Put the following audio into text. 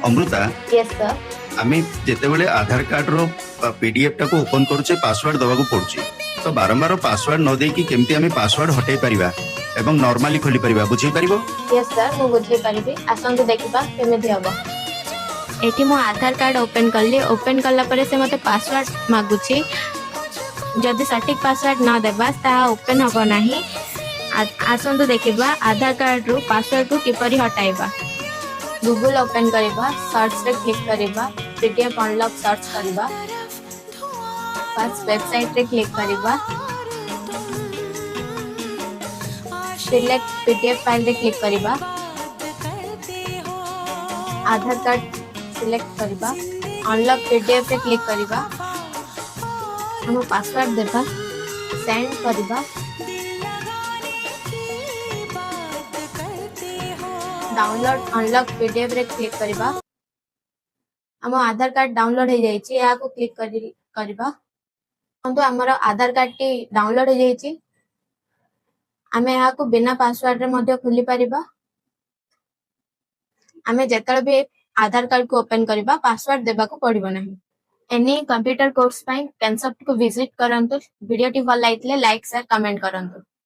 Amrita yes sir आम जिते आधार card रो PDF टाक open करुचे पासवर्ड दवाक पड़ुची तो बारंबार पासवर्ड न देकी केमती आम पासवर्ड हटाई पारिबा एवं नॉर्मली खोली पारिबा बुझी पारिबो। यस सर मु बुझे पारिबी आसंतु देखिबा केमिति हबो। एठी मो आधार कार्ड ओपन करली ओपन करला परे से मते पासवर्ड मागुची जदि सटीक पासवर्ड न देबा ता ओपन हबो नाही। आसंतु देखिबा आधार कार्ड रो पासवर्ड को किपरि हटाइबा। गूगल ओपन करिबा सर्च रे क्लिक करिबा पीडीएफ अनलॉक सर्च करिबा फर्स्ट वेबसाइट रे क्लिक करिबा सिलेक्ट पीडीएफ फाइल रे क्लिक करिबा आधार कार्ड सिलेक्ट करिबा अनलॉक पीडीएफ रे क्लिक करिबा हम पासवर्ड देबा सेंड करिबा डाउनलोड अनलॉक पीडीएफ रे क्लिक करिबा हम आधार कार्ड डाउनलोड हो जाइछि या को क्लिक करिबा तो हमर आधार कार्ड टी डाउनलोड हो जाइछि आमे या को बिना पासवर्ड रे मध्ये खोली परिबा। आमे जेतल भी आधार कार्ड को ओपन करिबा पासवर्ड देबा को पड़िबो नाही। एनी कंप्यूटर कोर्स पई कंसेप्ट को विजिट करंतु। वीडियो टी भल लाइतले लाइक शेयर कमेंट करंतु।